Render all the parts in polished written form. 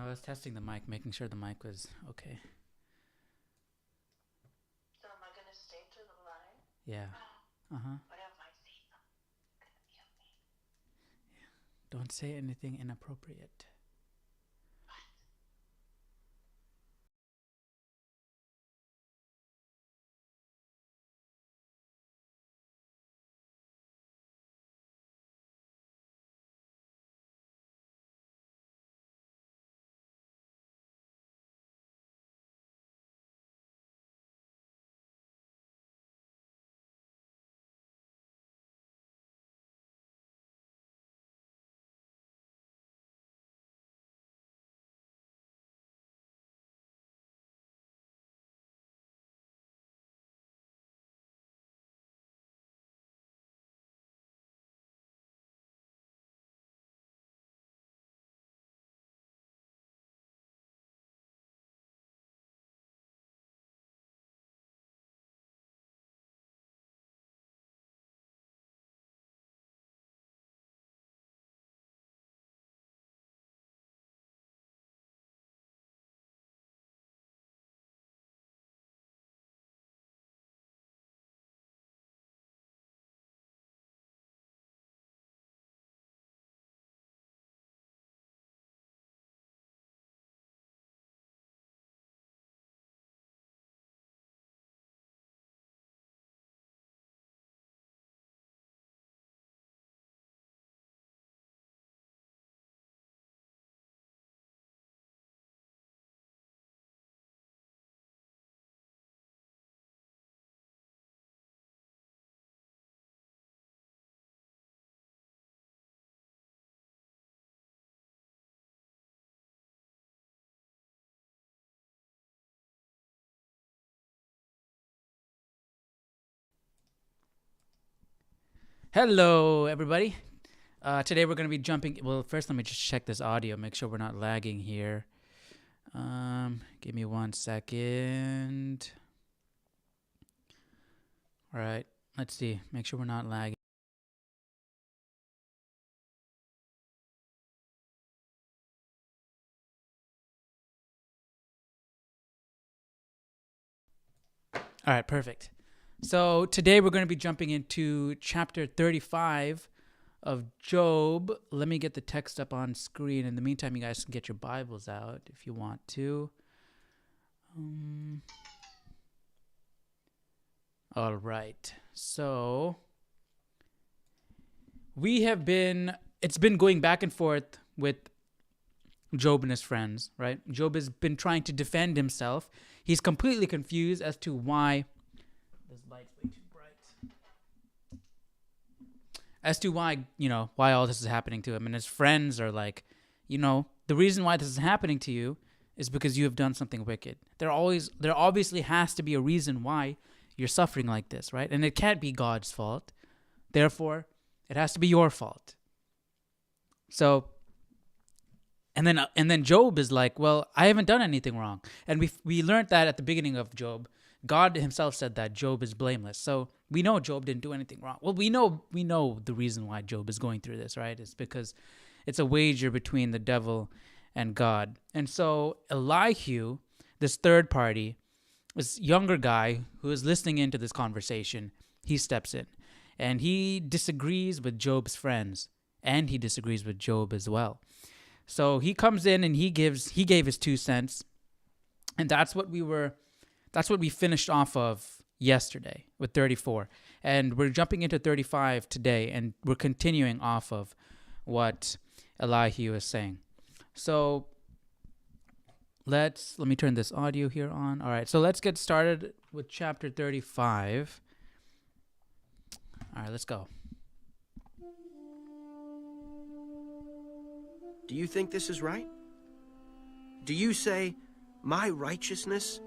I was testing the mic, making sure the mic was okay. So am I going to stay through the line? Yeah. Uh-huh. What if I say something gonna kill me? Don't say anything inappropriate. Hello, everybody. Today we're going to be jumping. Well, first let me just check this audio, make sure we're not lagging here. Give me 1 second. All right, let's see. Make sure we're not lagging. All right, perfect. So today we're going to be jumping into chapter 35 of Job. Let me get the text up on screen. In the meantime, you guys can get your Bibles out if you want to. All right. So it's been going back and forth with Job and his friends, right? Job has been trying to defend himself. He's completely confused as to why this light's way too bright. As to why, why all this is happening to him. And his friends are like, the reason why this is happening to you is because you have done something wicked. There obviously has to be a reason why you're suffering like this, right? And it can't be God's fault. Therefore, it has to be your fault. So, and then Job is like, well, I haven't done anything wrong. And we learned that at the beginning of Job. God himself said that Job is blameless. So we know Job didn't do anything wrong. Well, we know the reason why Job is going through this, right? It's because it's a wager between the devil and God. And so Elihu, this third party, this younger guy who is listening into this conversation, he steps in. And he disagrees with Job's friends. And he disagrees with Job as well. So he comes in and he gave his 2 cents. And that's what we finished off of yesterday with 34. And we're jumping into 35 today, and we're continuing off of what Elihu is saying. So let me turn this audio here on. All right, so let's get started with chapter 35. All right, let's go. Do you think this is right? Do you say, my righteousness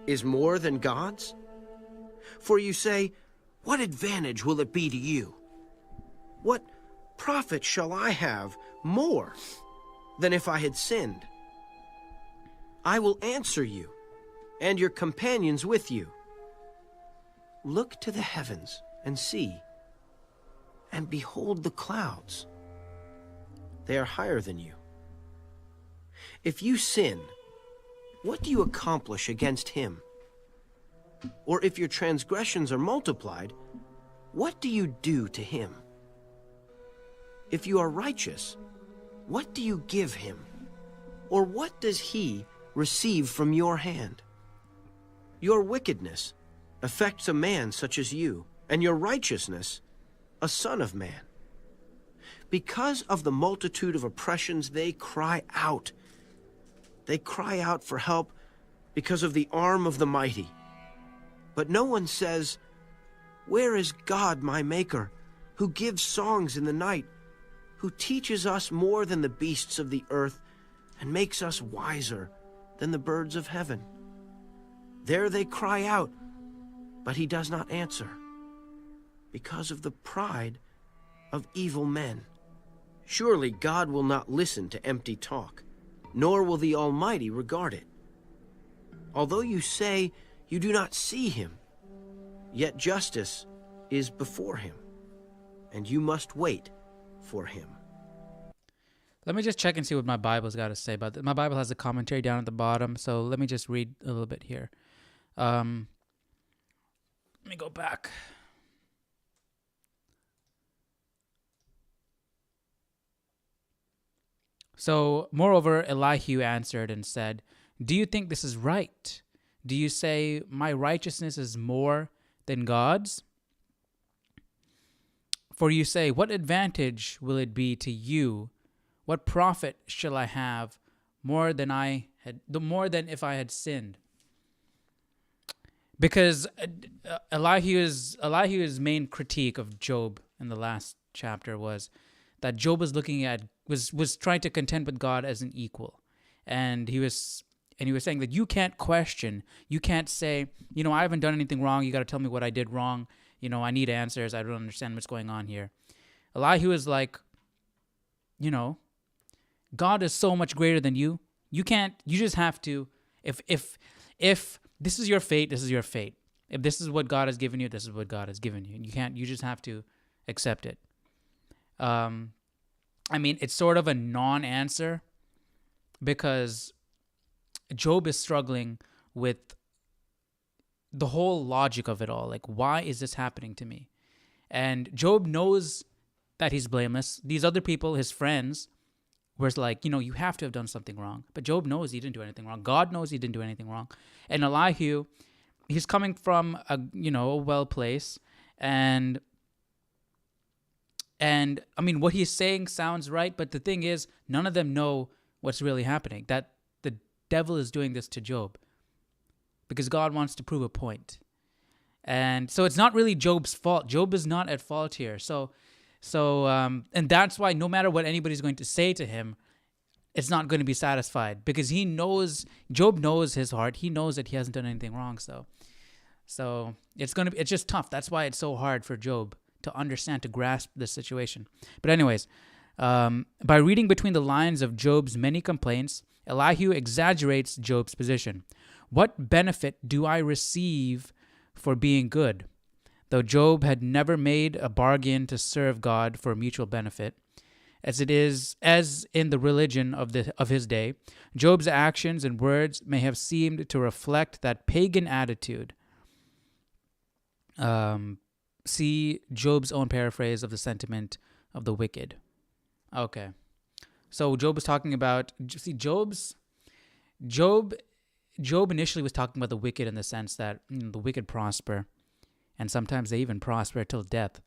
is more than God's? For you say, what advantage will it be to you? What profit shall I have more than if I had sinned? I will answer you, and your companions with you. Look to the heavens and see, and behold the clouds. They are higher than you. If you sin, what do you accomplish against him? Or if your transgressions are multiplied, what do you do to him? If you are righteous, what do you give him? Or what does he receive from your hand? Your wickedness affects a man such as you, and your righteousness a son of man. Because of the multitude of oppressions, they cry out. They cry out for help because of the arm of the mighty. But no one says, "Where is God, my Maker, who gives songs in the night, who teaches us more than the beasts of the earth, and makes us wiser than the birds of heaven?" There they cry out, but he does not answer, because of the pride of evil men. Surely God will not listen to empty talk, nor will the Almighty regard it. Although you say you do not see him, yet justice is before him, and you must wait for him. Let me just check and see what my Bible's got to say about this. My Bible has a commentary down at the bottom, so let me just read a little bit here. Let me go back. So, moreover, Elihu answered and said, "Do you think this is right? Do you say, my righteousness is more than God's? For you say, what advantage will it be to you? What profit shall I have more than if I had sinned?" Because Elihu's main critique of Job in the last chapter was that Job was was trying to contend with God as an equal, and he was saying that you can't question, you can't say, I haven't done anything wrong. You got to tell me what I did wrong. I need answers. I don't understand what's going on here. Elihu is like, God is so much greater than you. You just have to, if this is your fate, this is your fate. If this is what God has given you, this is what God has given you. You just have to accept it. It's sort of a non-answer because Job is struggling with the whole logic of it all. Like, why is this happening to me? And Job knows that he's blameless. These other people, his friends, were like, you have to have done something wrong. But Job knows he didn't do anything wrong. God knows he didn't do anything wrong. And Elihu, he's coming from a well place, and what he's saying sounds right, but the thing is, none of them know what's really happening. That the devil is doing this to Job because God wants to prove a point. And so it's not really Job's fault. Job is not at fault here. So and that's why no matter what anybody's going to say to him, it's not going to be satisfied because Job knows his heart. He knows that he hasn't done anything wrong. So it's just tough. That's why it's so hard for Job to understand, to grasp this situation. But anyways, by reading between the lines of Job's many complaints, Elihu exaggerates Job's position. What benefit do I receive for being good? Though Job had never made a bargain to serve God for mutual benefit, as in the religion of his day, Job's actions and words may have seemed to reflect that pagan attitude. See Job's own paraphrase of the sentiment of the wicked. Okay. So Job was talking about, Job initially was talking about the wicked in the sense that the wicked prosper, and sometimes they even prosper till death.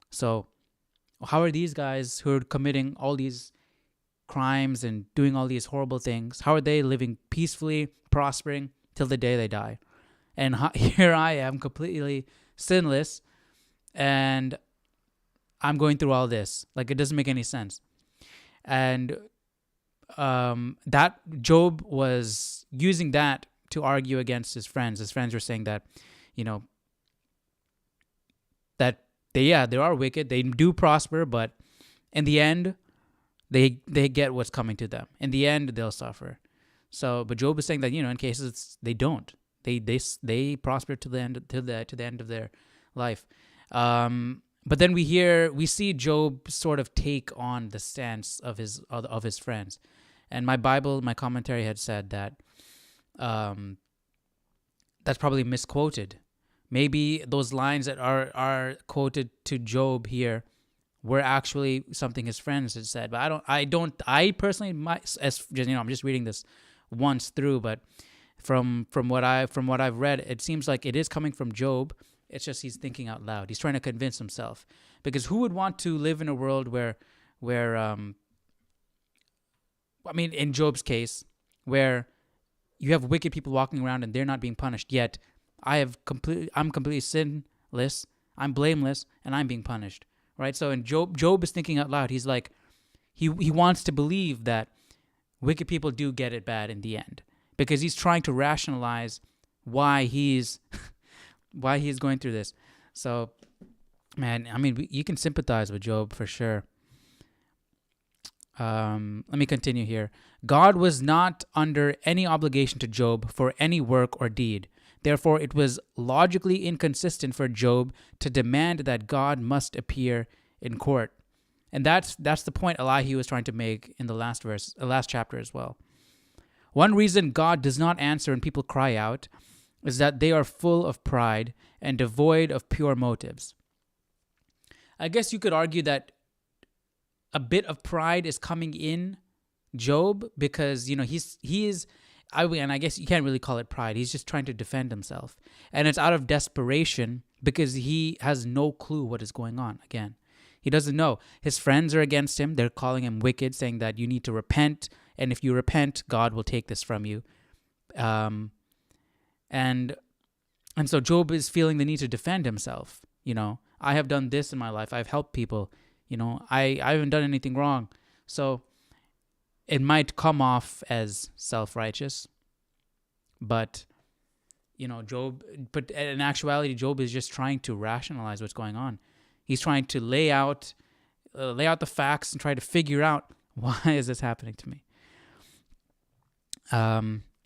So how are these guys who are committing all these crimes and doing all these horrible things, how are they living peacefully, prospering till the day they die? And here I am, completely sinless, and I'm going through all this. Like, it doesn't make any sense. And that Job was using that to argue against his friends. His friends were saying that, that they are wicked. They do prosper, but in the end, they get what's coming to them. In the end, they'll suffer. So, but Job is saying that in cases they don't. They prosper to the end of their life. But then we see Job sort of take on the stance of his friends, And my Bible, my commentary had said that that's probably misquoted. Maybe those lines that are quoted to Job here were actually something his friends had said. But I personally, I'm just reading this once through, but from what I've read, it seems like it is coming from Job. It's just he's thinking out loud. He's trying to convince himself. Because who would want to live in a world where in Job's case, where you have wicked people walking around and they're not being punished, yet I'm completely sinless, I'm blameless, and I'm being punished, right? So in Job is thinking out loud. He's like, he wants to believe that wicked people do get it bad in the end, because he's trying to rationalize why he's going through this. So, man, I mean, you can sympathize with Job for sure. Let me continue here. God was not under any obligation to Job for any work or deed. Therefore, it was logically inconsistent for Job to demand that God must appear in court. And that's the point Elihu was trying to make in the last chapter as well. One reason God does not answer when people cry out is that they are full of pride and devoid of pure motives. I guess you could argue that a bit of pride is coming in Job, because he is, and I guess you can't really call it pride. He's just trying to defend himself, and it's out of desperation because he has no clue what is going on. Again, he doesn't know. His friends are against him. They're calling him wicked, saying that you need to repent, and if you repent, God will take this from you. And so Job is feeling the need to defend himself. I have done this in my life. I've helped people. I haven't done anything wrong. So it might come off as self-righteous, but but in actuality, Job is just trying to rationalize what's going on. He's trying to lay out the facts and try to figure out, why is this happening to me?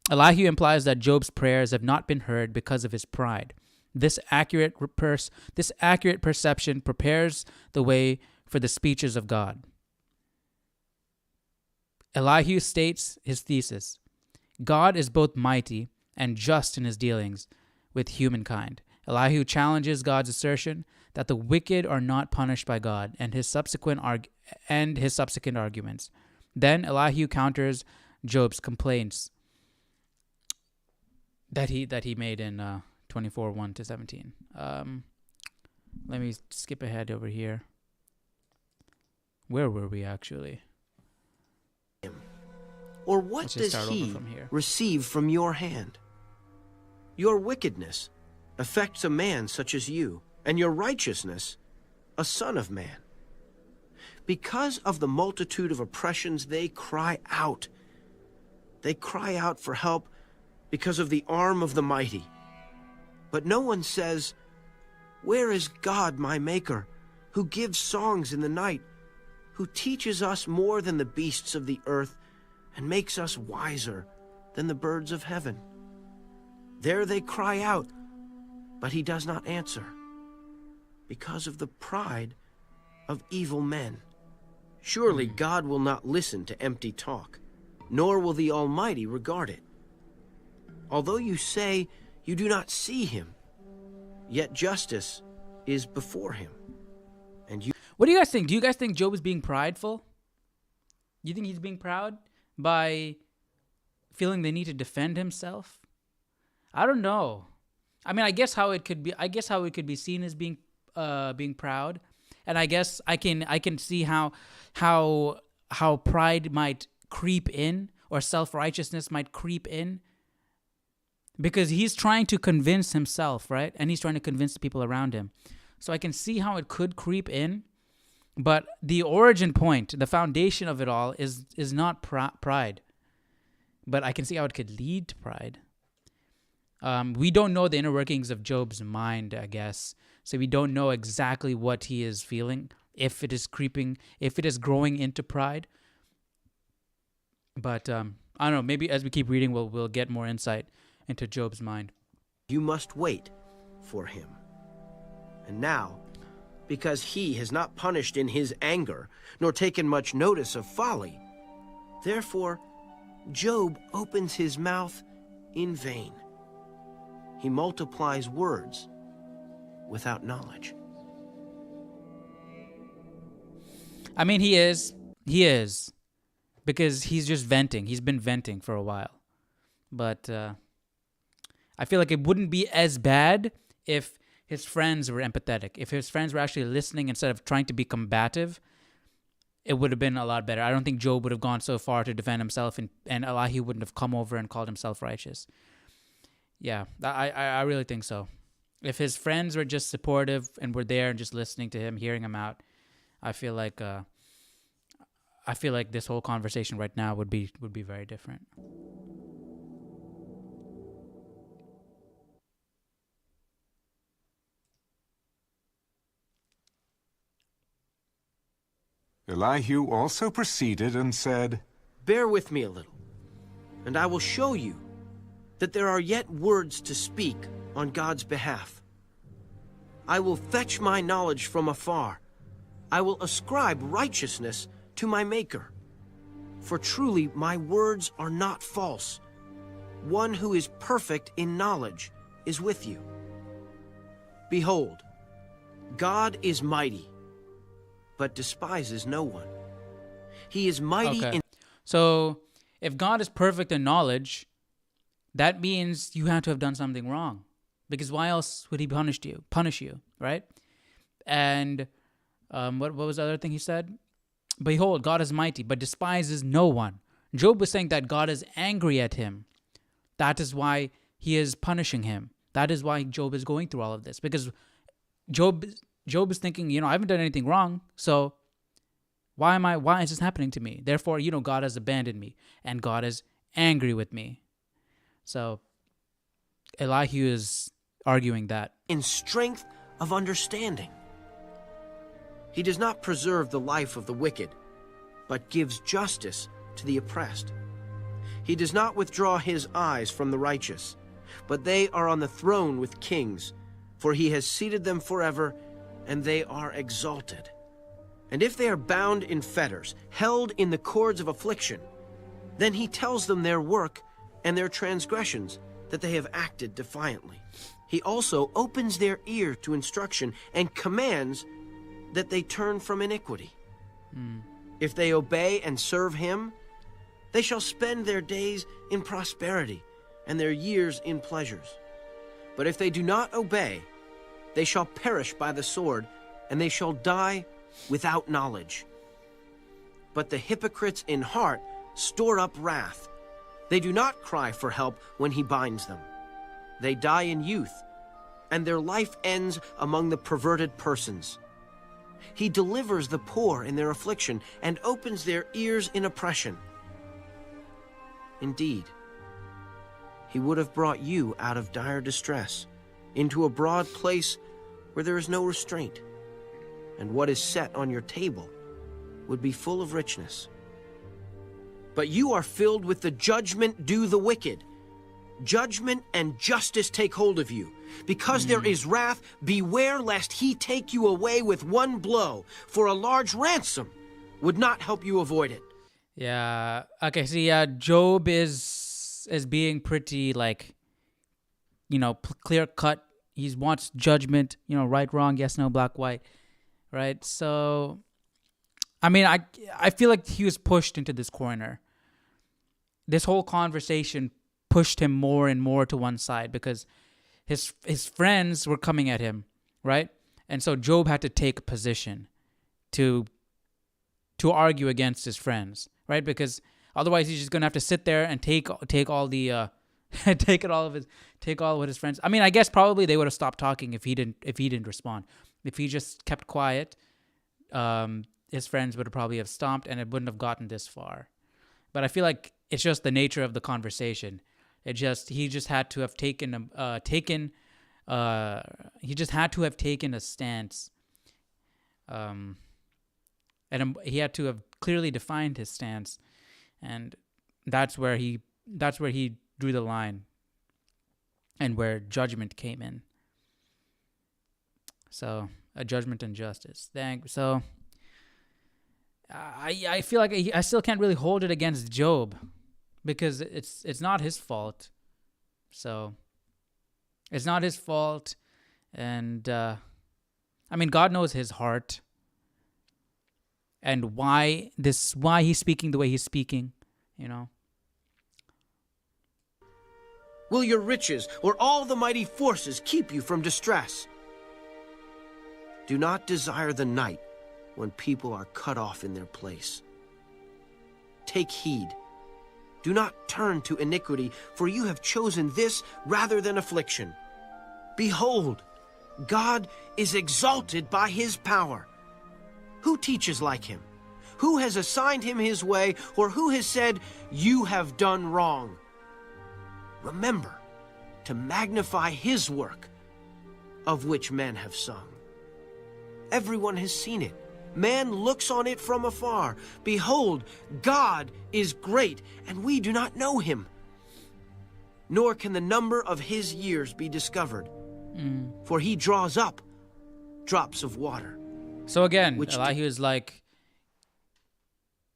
Elihu implies that Job's prayers have not been heard because of his pride. This accurate perception prepares the way for the speeches of God. Elihu states his thesis: God is both mighty and just in his dealings with humankind. Elihu challenges God's assertion that the wicked are not punished by God and his subsequent arguments. Then Elihu counters Job's complaints that he made in 24:1-17. Let me skip ahead over here. Where were we actually? Or what does he receive from your hand? Your wickedness affects a man such as you, and your righteousness a son of man. Because of the multitude of oppressions, they cry out. They cry out for help because of the arm of the mighty. But no one says, "Where is God, my Maker, who gives songs in the night, who teaches us more than the beasts of the earth, and makes us wiser than the birds of heaven?" There they cry out, but he does not answer, because of the pride of evil men. Surely God will not listen to empty talk, nor will the Almighty regard it. Although you say you do not see him, yet justice is before him. And you... What do you guys think? Do you guys think Job is being prideful? You think he's being proud by feeling the need to defend himself? I don't know. I mean, I guess how it could be seen as being proud, and I guess I can see how pride might creep in, or self-righteousness might creep in, because he's trying to convince himself, right? And he's trying to convince the people around him. So I can see how it could creep in, but the origin point, the foundation of it all is not pride. But I can see how it could lead to pride. We don't know the inner workings of Job's mind, I guess. So we don't know exactly what he is feeling, if it is creeping, if it is growing into pride. But I don't know, maybe as we keep reading, we'll get more insight into Job's mind. You must wait for him. And now, because he has not punished in his anger, nor taken much notice of folly, therefore Job opens his mouth in vain. He multiplies words without knowledge. I mean, he is. He is. Because he's just venting. He's been venting for a while. But I feel like it wouldn't be as bad if his friends were empathetic. If his friends were actually listening instead of trying to be combative, it would have been a lot better. I don't think Job would have gone so far to defend himself, and Elihu wouldn't have come over and called himself righteous. Yeah, I really think so. If his friends were just supportive and were there and just listening to him, hearing him out, I feel like this whole conversation right now would be very different. Elihu also proceeded and said, Bear with me a little, and I will show you that there are yet words to speak on God's behalf. I will fetch my knowledge from afar. I will ascribe righteousness to my Maker. For truly my words are not false. One who is perfect in knowledge is with you. Behold, God is mighty, but despises no one. He is mighty in... So, if God is perfect in knowledge, that means you have to have done something wrong. Because why else would he punish you, right? And what was the other thing he said? Behold, God is mighty, but despises no one. Job was saying that God is angry at him. That is why he is punishing him. That is why Job is going through all of this. Because Job is thinking, I haven't done anything wrong, so why is this happening to me? Therefore, God has abandoned me, and God is angry with me. So, Elihu is arguing that. In strength of understanding. He does not preserve the life of the wicked, but gives justice to the oppressed. He does not withdraw his eyes from the righteous, but they are on the throne with kings, for he has seated them forever, and they are exalted. And if they are bound in fetters, held in the cords of affliction, then he tells them their work and their transgressions, that they have acted defiantly. He also opens their ear to instruction and commands that they turn from iniquity. If they obey and serve him, they shall spend their days in prosperity and their years in pleasures. But if they do not obey, they shall perish by the sword, and they shall die without knowledge. But the hypocrites in heart store up wrath. They do not cry for help when he binds them. They die in youth, and their life ends among the perverted persons. He delivers the poor in their affliction and opens their ears in oppression. Indeed, he would have brought you out of dire distress into a broad place where there is no restraint, and what is set on your table would be full of richness. But you are filled with the judgment due the wicked. Judgment and justice take hold of you. Because there is wrath, beware lest he take you away with one blow, for a large ransom would not help you avoid it. Yeah. Okay, so Job is being pretty clear cut. He wants judgment, right, wrong, yes, no, black, white, right? So, I mean, I feel like he was pushed into this corner. This whole conversation pushed him more and more to one side because his friends were coming at him, right? And so Job had to take a position to argue against his friends, right? Because otherwise he's just gonna have to sit there and take all the take all what his friends. I mean, I guess probably they would have stopped talking if he didn't respond. If he just kept quiet, his friends would have probably have stomped, and it wouldn't have gotten this far. But I feel like it's just the nature of the conversation. He just had to have taken a stance, and he had to have clearly defined his stance, and that's where he drew the line, and where judgment came in. So a judgment and justice. So I feel like I still can't really hold it against Job, because it's not his fault. So it's not his fault, and I mean, God knows his heart and why he's speaking the way he's speaking, you know. Will your riches or all the mighty forces keep you from distress? Do not desire the night when people are cut off in their place. Take heed. Do not turn to iniquity, for you have chosen this rather than affliction. Behold, God is exalted by his power. Who teaches like him? Who has assigned him his way, or who has said, you have done wrong? Remember to magnify his work, of which men have sung. Everyone has seen it. Man looks on it from afar. Behold, God is great, and we do not know him. Nor can the number of his years be discovered. For he draws up drops of water. So again, Elihu is like,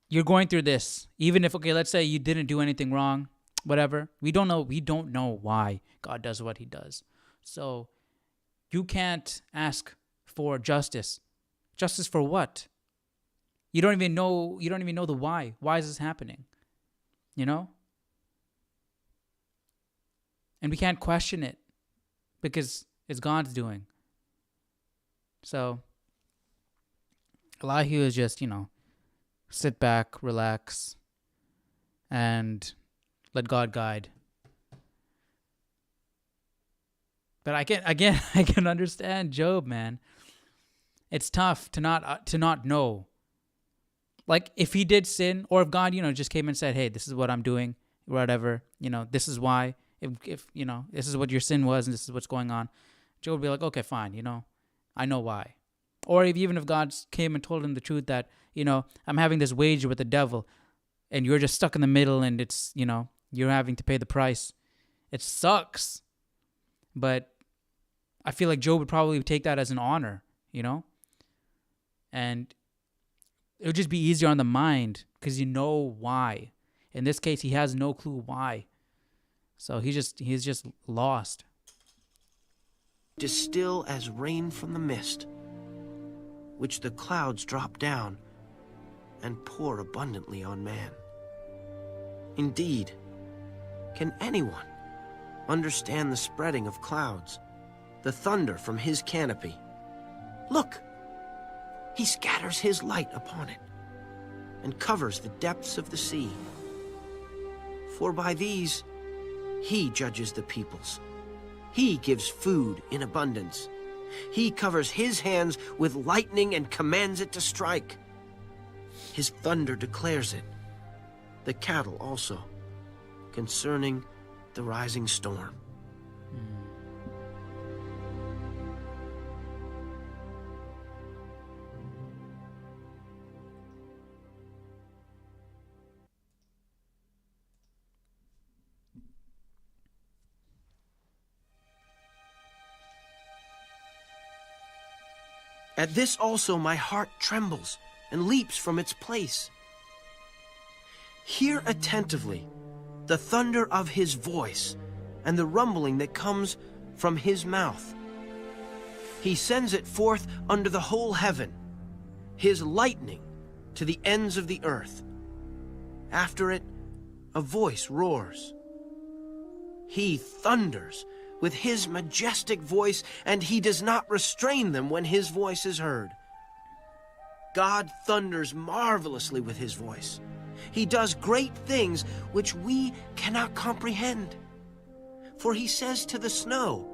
you're going through this. Even if, okay, let's say you didn't do anything wrong, whatever. We don't know why God does what he does. So you can't ask for justice. Justice for what? You don't even know the why. Why is this happening? You know? And we can't question it because it's God's doing. So Elihu is just, sit back, relax, and let God guide. But I can understand Job, man. It's tough to not know. Like, if he did sin, or if God, just came and said, hey, this is what I'm doing, whatever, this is why, if this is what your sin was and this is what's going on, Job would be like, okay, fine, I know why. Or even if God came and told him the truth that, I'm having this wager with the devil and you're just stuck in the middle and it's, you're having to pay the price. It sucks. But I feel like Job would probably take that as an honor, and it would just be easier on the mind because you know why. In this case, he has no clue why. So he's just lost. Distill as rain from the mist, which the clouds drop down and pour abundantly on man. Indeed, can anyone understand the spreading of clouds, the thunder from his canopy? Look, he scatters his light upon it and covers the depths of the sea. For by these he judges the peoples. He gives food in abundance. He covers his hands with lightning and commands it to strike. His thunder declares it, the cattle also, concerning the rising storm. At this also my heart trembles and leaps from its place. Hear attentively the thunder of his voice and the rumbling that comes from his mouth. He sends it forth under the whole heaven, his lightning to the ends of the earth. After it, a voice roars. He thunders with his majestic voice, and he does not restrain them when his voice is heard. God thunders marvelously with his voice. He does great things which we cannot comprehend. For he says to the snow,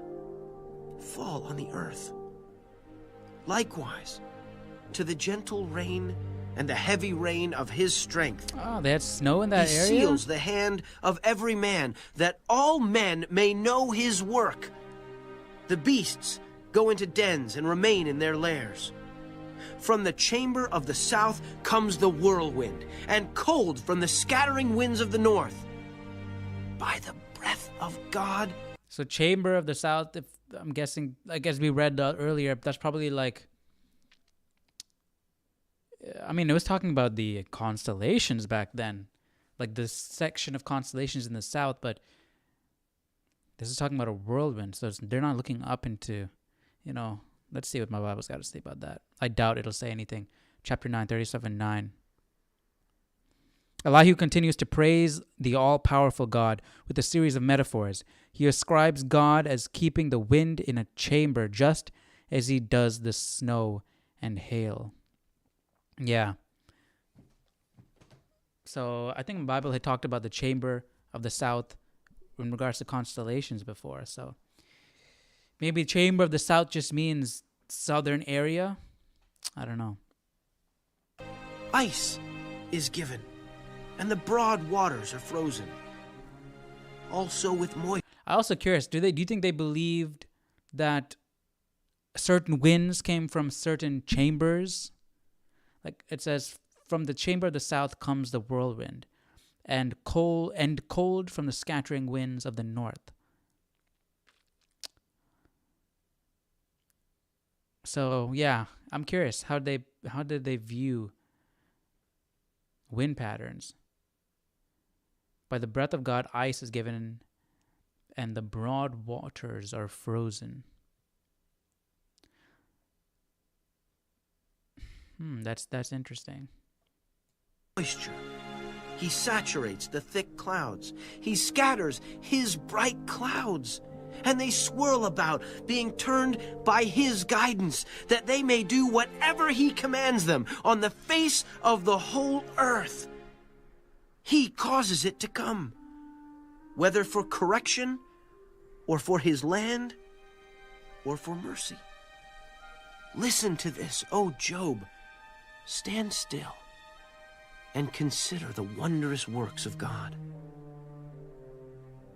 fall on the earth. Likewise, to the gentle rain and the heavy rain of his strength. Oh, they had snow in that area? He seals the hand of every man, that all men may know his work. The beasts go into dens and remain in their lairs. From the chamber of the south comes the whirlwind, and cold from the scattering winds of the north. By the breath of God. So chamber of the south, if I'm guessing, I guess we read earlier, that's probably like, I mean, it was talking about the constellations back then. like this section of constellations in the south, but this is talking about a whirlwind. So they're not looking up into, let's see what my Bible's got to say about that. I doubt it'll say anything. Chapter 9, 37:9. Elihu continues to praise the all-powerful God with a series of metaphors. He ascribes God as keeping the wind in a chamber just as he does the snow and hail. Yeah. So I think the Bible had talked about the chamber of the south in regards to constellations before. So maybe chamber of the south just means southern area. I don't know. Ice is given, and the broad waters are frozen. Also with moisture. I'm also curious, do you think they believed that certain winds came from certain chambers? Like it says, from the chamber of the south comes the whirlwind, and cold from the scattering winds of the north. So yeah, I'm curious, how did they view wind patterns? By the breath of God, ice is given, and the broad waters are frozen. That's interesting. Moisture. He saturates the thick clouds. He scatters his bright clouds, and they swirl about, being turned by his guidance, that they may do whatever he commands them on the face of the whole earth. He causes it to come, whether for correction, or for his land, or for mercy. Listen to this, O Job. Stand still and consider the wondrous works of God.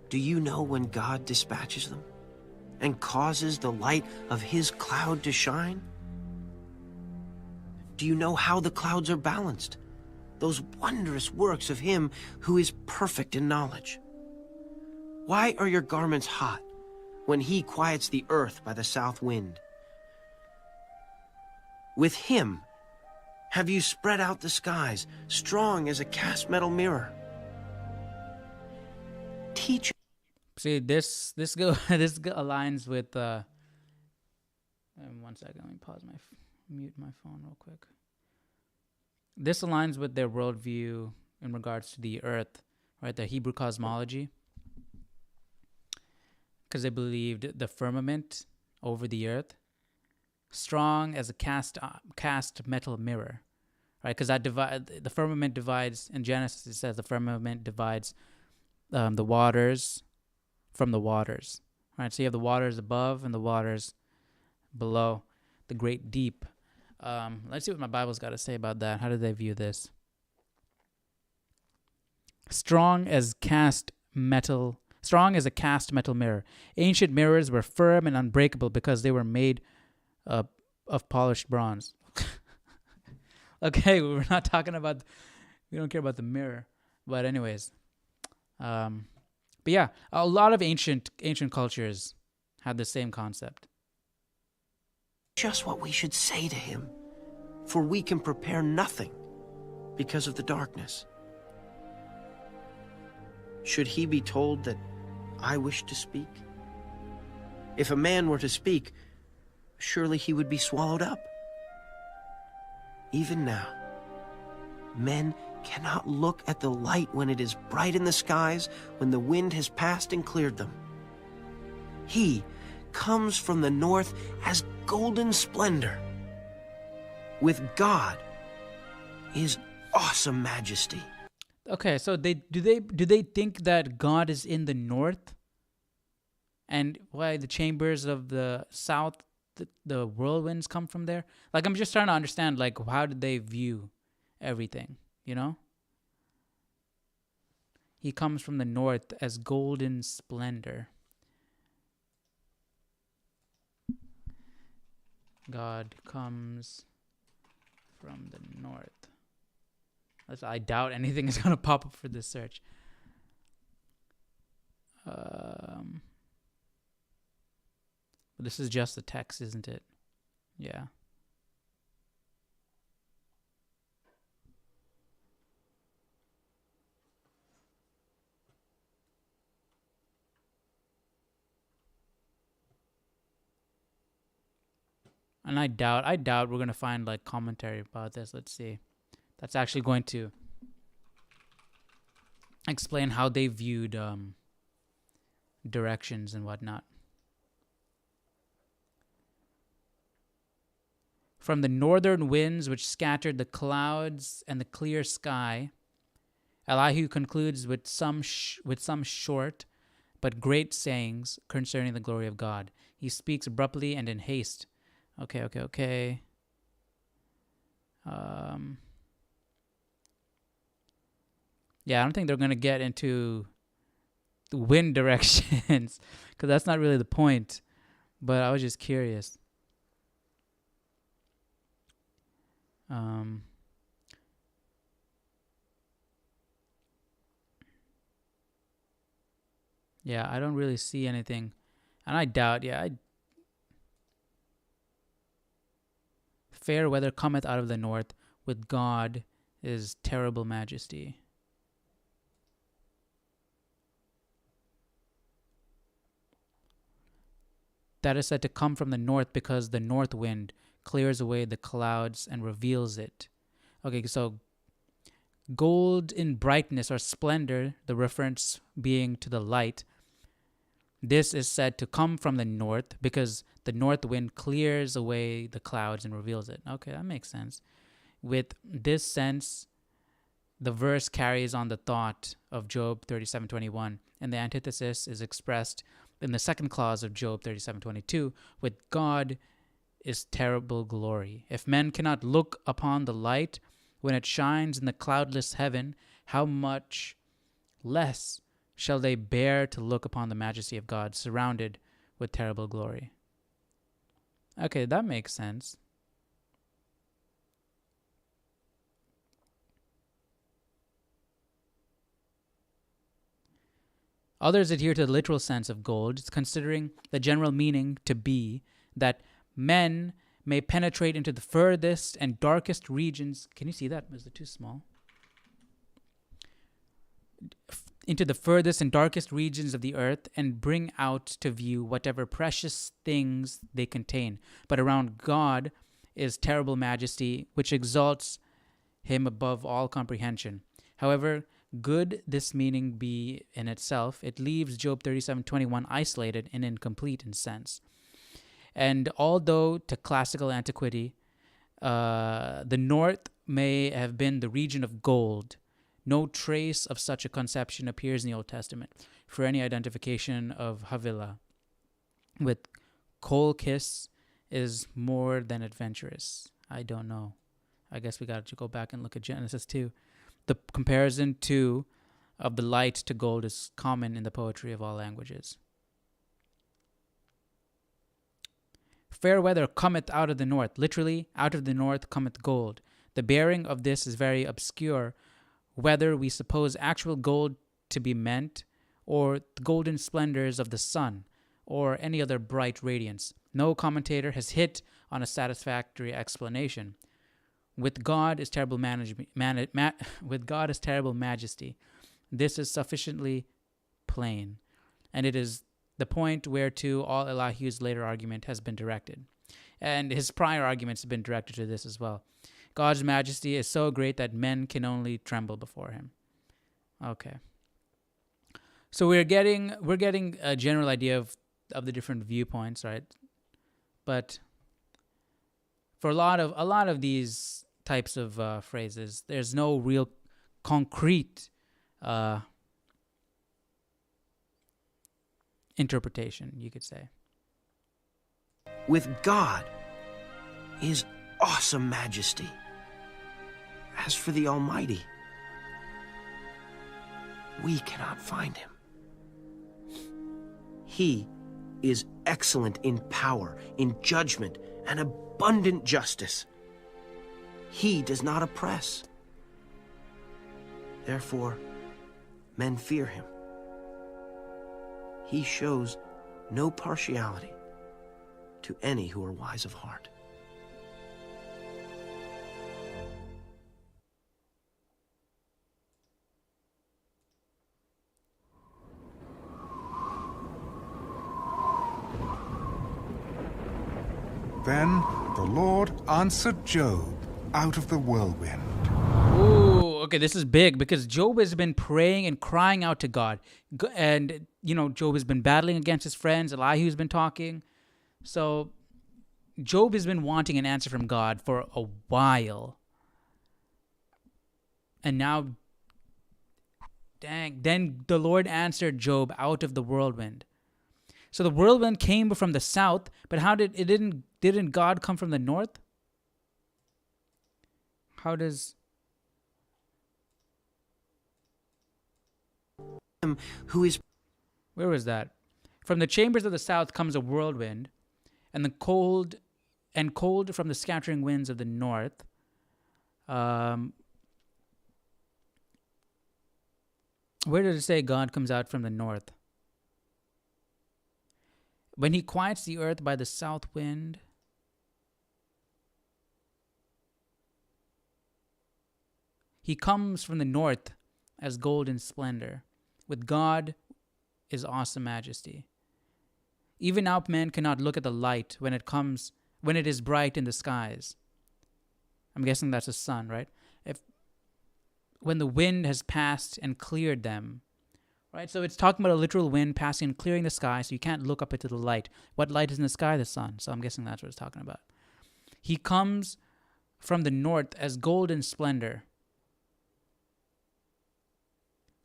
Do you know when God dispatches them and causes the light of his cloud to shine? Do you know how the clouds are balanced? Those wondrous works of him who is perfect in knowledge. Why are your garments hot when he quiets the earth by the south wind? With him have you spread out the skies, strong as a cast metal mirror? Teach. See, this aligns with. 1 second, let me pause mute my phone real quick. This aligns with their worldview in regards to the earth, right? The Hebrew cosmology, because they believed the firmament over the earth, strong as a cast metal mirror, right? Because the firmament divides in Genesis. It says the firmament divides the waters from the waters, right? So you have the waters above and the waters below, the great deep. Let's see what my Bible's got to say about that. How do they view this? Strong as a cast metal mirror. Ancient mirrors were firm and unbreakable because they were made of polished bronze. Okay, we don't care about the mirror. But anyways, but yeah, a lot of ancient cultures had the same concept. Just what we should say to him, for we can prepare nothing because of the darkness. Should he be told that I wish to speak? If a man were to speak, surely he would be swallowed up. Even now, men cannot look at the light when it is bright in the skies, when the wind has passed and cleared them. He comes from the north as golden splendor. With God is awesome majesty. Okay, so do they think that God is in the north, and why the chambers of the south, the whirlwinds come from there? Like, I'm just trying to understand, like, how did they view everything, He comes from the north as golden splendor. God comes from the north. I doubt anything is going to pop up for this search. This is just the text, isn't it? Yeah. And I doubt we're gonna find like commentary about this. Let's see. That's actually going to explain how they viewed directions and whatnot. From the northern winds which scattered the clouds and the clear sky, Elihu concludes with some short but great sayings concerning the glory of God. He speaks abruptly and in haste. Okay. Yeah, I don't think they're going to get into the wind directions because that's not really the point. But I was just curious. Yeah, I don't really see anything. And I doubt, fair weather cometh out of the north, with God is terrible majesty. That is said to come from the north because the north wind clears away the clouds and reveals it. Okay, so gold in brightness or splendor, the reference being to the light. This is said to come from the north because the north wind clears away the clouds and reveals it. Okay, that makes sense. With this sense, the verse carries on the thought of Job 37:21, and the antithesis is expressed in the second clause of Job 37:22, with God is terrible glory. If men cannot look upon the light when it shines in the cloudless heaven, how much less shall they bear to look upon the majesty of God surrounded with terrible glory? Okay, that makes sense. Others adhere to the literal sense of gold, considering the general meaning to be that men may penetrate into the furthest and darkest regions. Can you see that? Is it too small? Into the furthest and darkest regions of the earth and bring out to view whatever precious things they contain. But around God is terrible majesty, which exalts him above all comprehension. However good this meaning be in itself, it leaves Job 37:21 isolated and incomplete in sense. And although to classical antiquity, the north may have been the region of gold, no trace of such a conception appears in the Old Testament for any identification of Havilah with Colchis is more than adventurous. I don't know. I guess we got to go back and look at Genesis 2. The comparison of the light to gold is common in the poetry of all languages. Fair weather cometh out of the north. Literally, out of the north cometh gold. The bearing of this is very obscure, whether we suppose actual gold to be meant, or the golden splendors of the sun, or any other bright radiance. No commentator has hit on a satisfactory explanation. With God is terrible with God is terrible majesty. This is sufficiently plain, and it is the point whereto all Elihu's later argument has been directed, and his prior arguments have been directed to this as well. God's majesty is so great that men can only tremble before him. Okay. So we're getting a general idea of the different viewpoints, right? But for a lot of these types of phrases, there's no real concrete interpretation, you could say. With God is awesome majesty. As for the Almighty, we cannot find him. He is excellent in power, in judgment, and abundant justice. He does not oppress. Therefore, men fear him. He shows no partiality to any who are wise of heart. Then the Lord answered Job out of the whirlwind. Ooh, okay, this is big because Job has been praying and crying out to God. And, Job has been battling against his friends. Elihu's been talking. So Job has been wanting an answer from God for a while. And now, then the Lord answered Job out of the whirlwind. So the whirlwind came from the south, but didn't God come from the north? How does... Who is... Where was that? From the chambers of the south comes a whirlwind, and cold from the scattering winds of the north. Where did it say God comes out from the north? When he quiets the earth by the south wind. He comes from the north as golden splendor. With God is awesome majesty. Even now man cannot look at the light when it is bright in the skies. I'm guessing that's the sun, right? When the wind has passed and cleared them. Right? So it's talking about a literal wind passing and clearing the sky, so you can't look up into the light. What light is in the sky? The sun. So I'm guessing that's what it's talking about. He comes from the north as golden splendor.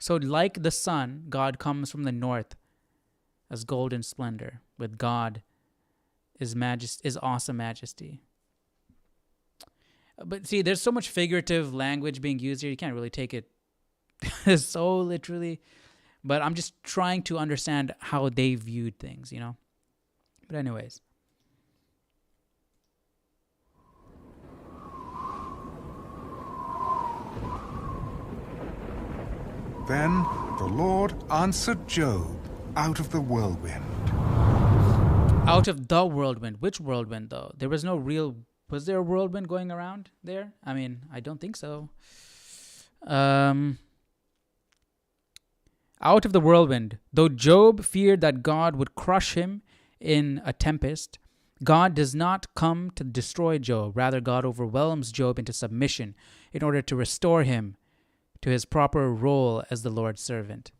So like the sun, God comes from the north as golden splendor. With God is awesome majesty. But see, there's so much figurative language being used here. You can't really take it so literally. But I'm just trying to understand how they viewed things, But anyways. Then the Lord answered Job out of the whirlwind. Out of the whirlwind. Which whirlwind, though? There was no real... Was there a whirlwind going around there? I mean, I don't think so. Out of the whirlwind. Though Job feared that God would crush him in a tempest, God does not come to destroy Job. Rather, God overwhelms Job into submission in order to restore him to his proper role as the Lord's servant.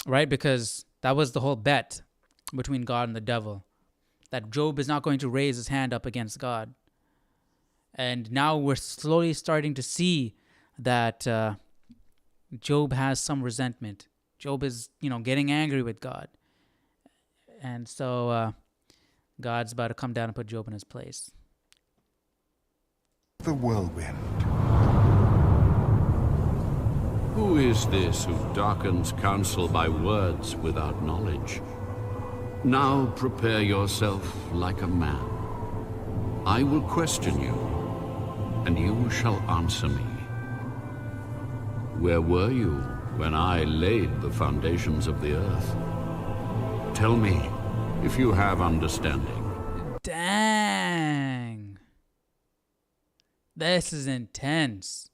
Right? Because that was the whole bet between God and the devil. That Job is not going to raise his hand up against God. And now we're slowly starting to see that Job has some resentment. Job is, getting angry with God. And so God's about to come down and put Job in his place. The whirlwind. Who is this who darkens counsel by words without knowledge? Now prepare yourself like a man. I will question you, and you shall answer me. Where were you when I laid the foundations of the earth? Tell me if you have understanding. Dang. This is intense.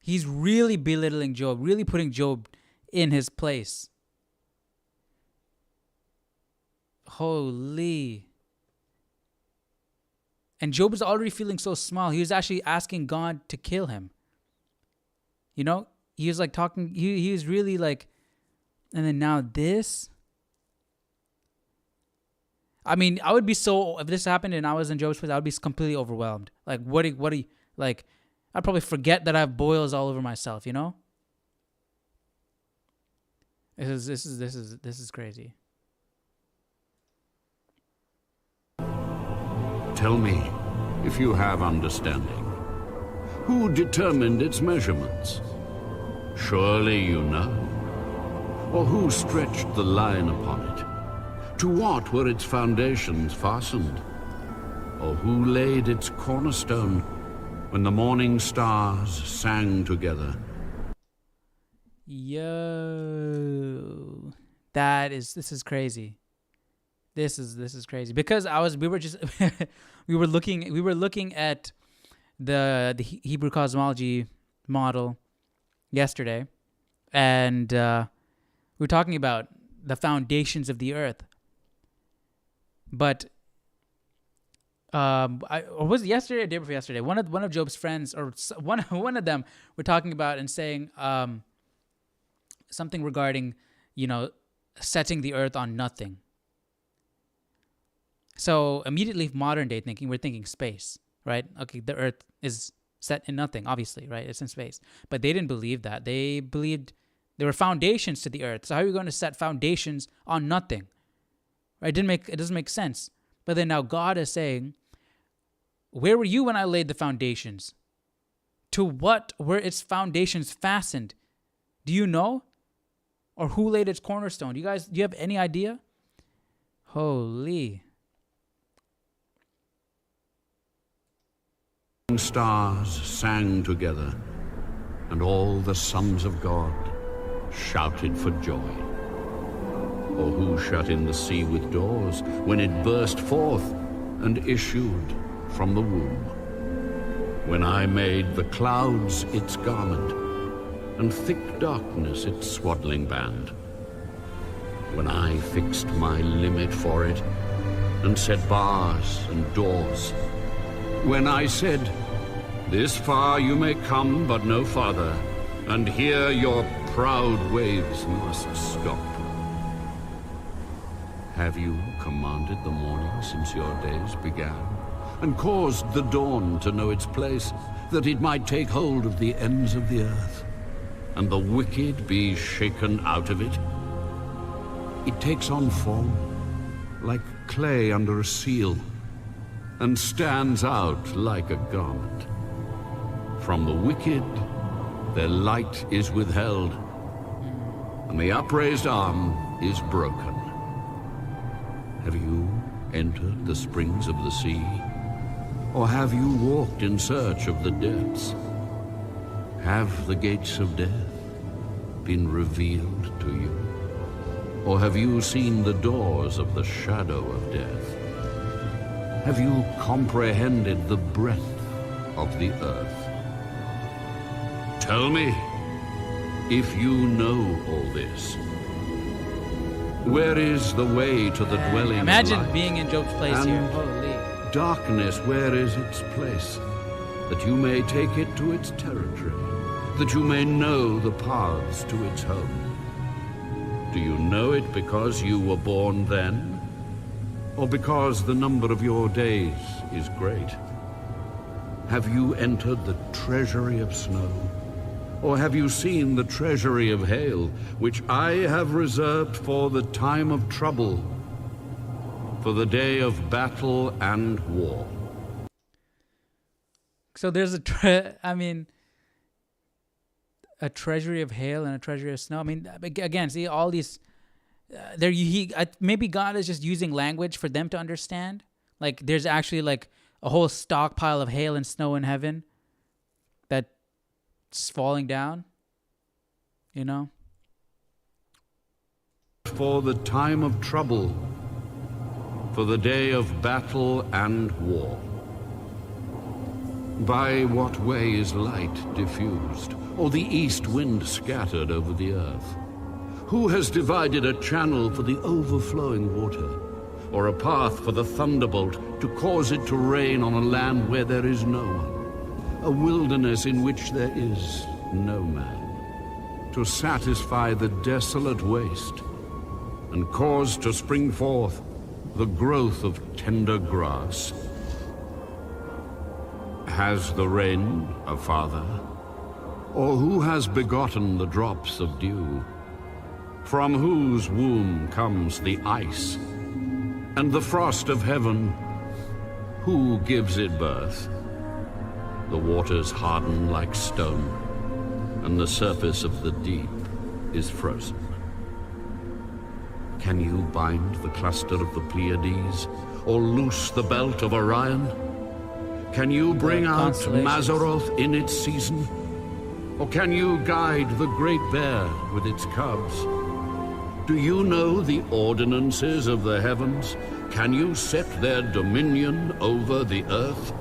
He's really belittling Job, really putting Job in his place. Holy. And Job was already feeling so small. He was actually asking God to kill him. He was like talking, he was really like, and then now this. I mean, I would be if this happened and I was in Job's place, I would be completely overwhelmed. Like, what do you, like, I'd probably forget that I have boils all over myself, This is crazy. Tell me if you have understanding. Who determined its measurements? Surely you know. Or who stretched the line upon it? To what were its foundations fastened? Or who laid its cornerstone when the morning stars sang together? Yo, this is crazy. This is crazy because we were looking at the Hebrew cosmology model yesterday, and we were talking about the foundations of the earth. But or was it yesterday or the day before yesterday? One of Job's friends, or one of them, were talking about and saying something regarding, setting the earth on nothing. So immediately, modern day thinking, we're thinking space, right? Okay, the earth is set in nothing, obviously, right? It's in space. But they didn't believe that. They believed there were foundations to the earth. So how are you going to set foundations on nothing? Right? It doesn't make sense. But then now God is saying, where were you when I laid the foundations? To what were its foundations fastened? Do you know? Or who laid its cornerstone? Do you have any idea? Holy. Stars sang together, and all the sons of God shouted for joy. Or who shut in the sea with doors when it burst forth and issued from the womb? When I made the clouds its garment, and thick darkness its swaddling band. When I fixed my limit for it, and set bars and doors. When I said, this far you may come, but no farther, and here your proud waves must stop. Have you commanded the morning since your days began, and caused the dawn to know its place, that it might take hold of the ends of the earth, and the wicked be shaken out of it? It takes on form like clay under a seal, and stands out like a garment. From the wicked their light is withheld, and the upraised arm is broken. Have you entered the springs of the sea? Or have you walked in search of the depths? Have the gates of death been revealed to you? Or have you seen the doors of the shadow of death? Have you comprehended the breadth of the earth? Tell me, if you know all this. Where is the way to the dwelling Imagine of light? being in Job's place And here. Holy. darkness, where is its place? That you may take it to its territory, that you may know the paths to its home. Do you know it because you were born then? Or because the number of your days is great? Have you entered the treasury of snow? Or have you seen the treasury of hail, which I have reserved for the time of trouble, for the day of battle and war? So there's a treasury of hail and a treasury of snow. I mean, again, see all these. Maybe God is just using language for them to understand. Like there's actually like a whole stockpile of hail and snow in heaven that's falling down. For the time of trouble, for the day of battle and war. By what way is light diffused, or the east wind scattered over the earth? Who has divided a channel for the overflowing water, or a path for the thunderbolt to cause it to rain on a land where there is no one, a wilderness in which there is no man, to satisfy the desolate waste, and cause to spring forth the growth of tender grass? Has the rain a father? Or who has begotten the drops of dew? From whose womb comes the ice? And the frost of heaven, who gives it birth? The waters harden like stone, and the surface of the deep is frozen. Can you bind the cluster of the Pleiades, or loose the belt of Orion? Can you bring out Mazzaroth in its season? Or can you guide the great bear with its cubs? Do you know the ordinances of the heavens? Can you set their dominion over the earth?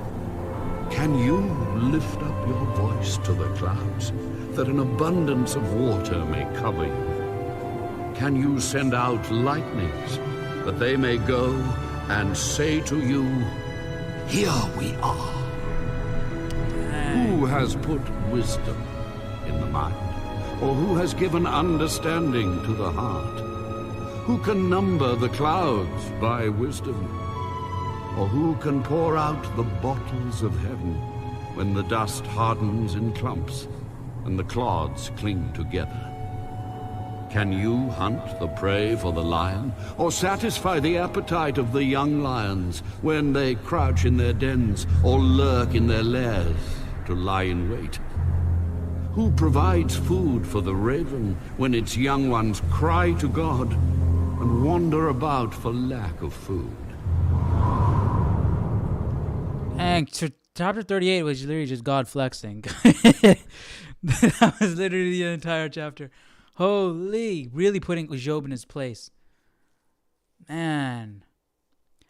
Can you lift up your voice to the clouds, that an abundance of water may cover you? can you send out lightnings, that they may go and say to you, here we are? Who has put wisdom in the mind? Or who has given understanding to the heart? Who can number the clouds by wisdom? Or who can pour out the bottles of heaven when the dust hardens in clumps and the clods cling together? Can you hunt the prey for the lion, or satisfy the appetite of the young lions when they crouch in their dens or lurk in their lairs to lie in wait? Who provides food for the raven when its young ones cry to God and wander about for lack of food? And chapter 38 was literally just God flexing. That was literally the entire chapter. Holy, really putting Job in his place. Man.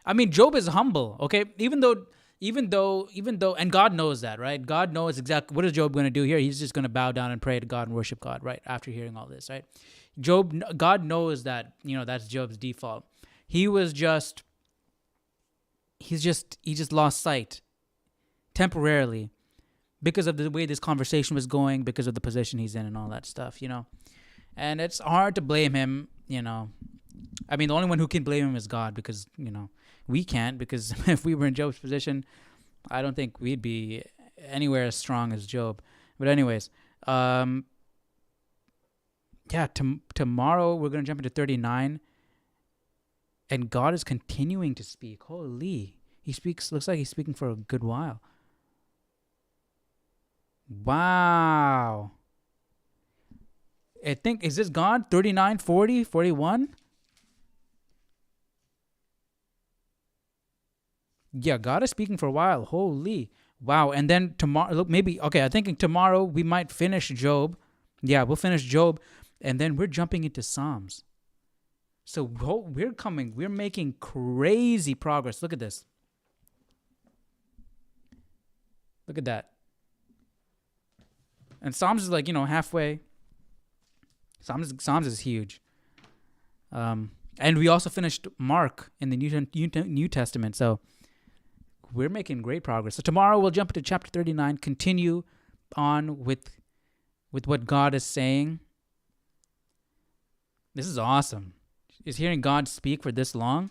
I mean, Job is humble, okay? Even though, and God knows that, right? God knows exactly, what is Job going to do here? He's just going to bow down and pray to God and worship God, right? After hearing all this, right? God knows that, that's Job's default. He just lost sight temporarily because of the way this conversation was going, because of the position he's in and all that stuff, And it's hard to blame him, I mean, the only one who can blame him is God, because, we can't, because if we were in Job's position, I don't think we'd be anywhere as strong as Job. But anyways, tomorrow we're going to jump into 39, and God is continuing to speak. Holy, looks like he's speaking for a good while. Wow. I think, is this God? 39, 40, 41? Yeah, God is speaking for a while. Holy. Wow. And then tomorrow, look, I'm thinking tomorrow we might finish Job. Yeah, we'll finish Job. And then we're jumping into Psalms. So we're making crazy progress. Look at this. Look at that. And Psalms is like, halfway. Psalms is huge. And we also finished Mark in the New Testament. So we're making great progress. So tomorrow we'll jump into chapter 39, continue on with what God is saying. This is awesome. Is hearing God speak for this long?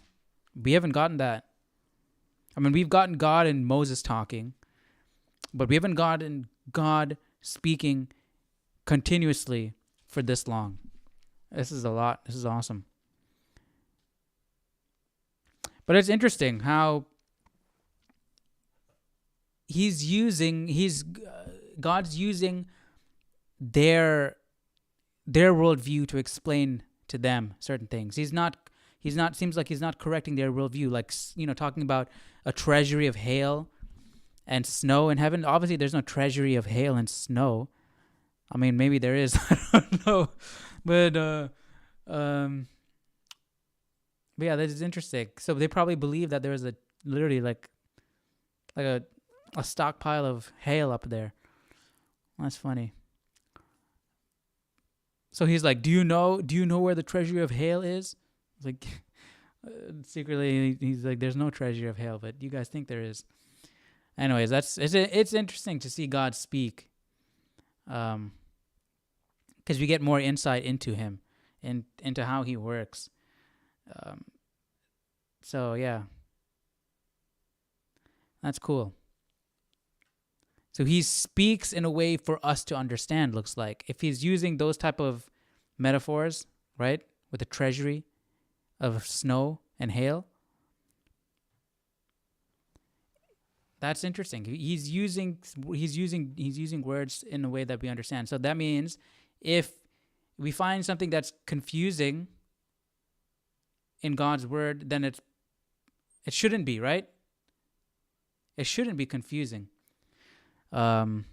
We haven't gotten that. I mean, we've gotten God and Moses talking, but we haven't gotten God speaking continuously for this long. This is a lot. This is awesome. But it's interesting how God's using their worldview to explain to them certain things. Seems like he's not correcting their worldview, like, talking about a treasury of hail and snow in heaven. Obviously there's no treasury of hail and snow. I mean, maybe there is. I don't know. But yeah, that is interesting. So they probably believe that there was literally like a stockpile of hail up there. That's funny. So he's like, do you know where the treasury of hail is? It's like, secretly, he's like, there's no treasury of hail, but you guys think there is. Anyways, it's interesting to see God speak. Because we get more insight into him and into how he works. So yeah, that's cool. So he speaks in a way for us to understand, looks like. If he's using those type of metaphors, right, with a treasury of snow and hail, that's interesting. He's using words in a way that we understand. So that means if we find something that's confusing in God's word, then it shouldn't be, right? It shouldn't be confusing. If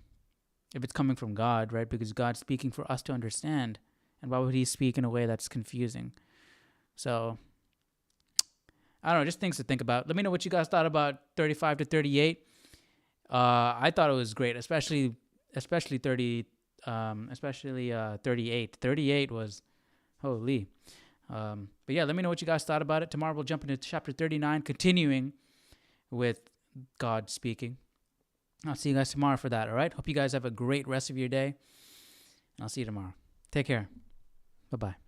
it's coming from God, right? Because God's speaking for us to understand. And why would he speak in a way that's confusing? So, I don't know, just things to think about. Let me know what you guys thought about 35 to 38. I thought it was great, especially 38. 38 was Holy. But yeah, let me know what you guys thought about it. Tomorrow we'll jump into chapter 39, continuing with God speaking. I'll see you guys tomorrow for that, all right? Hope you guys have a great rest of your day. I'll see you tomorrow. Take care. Bye-bye.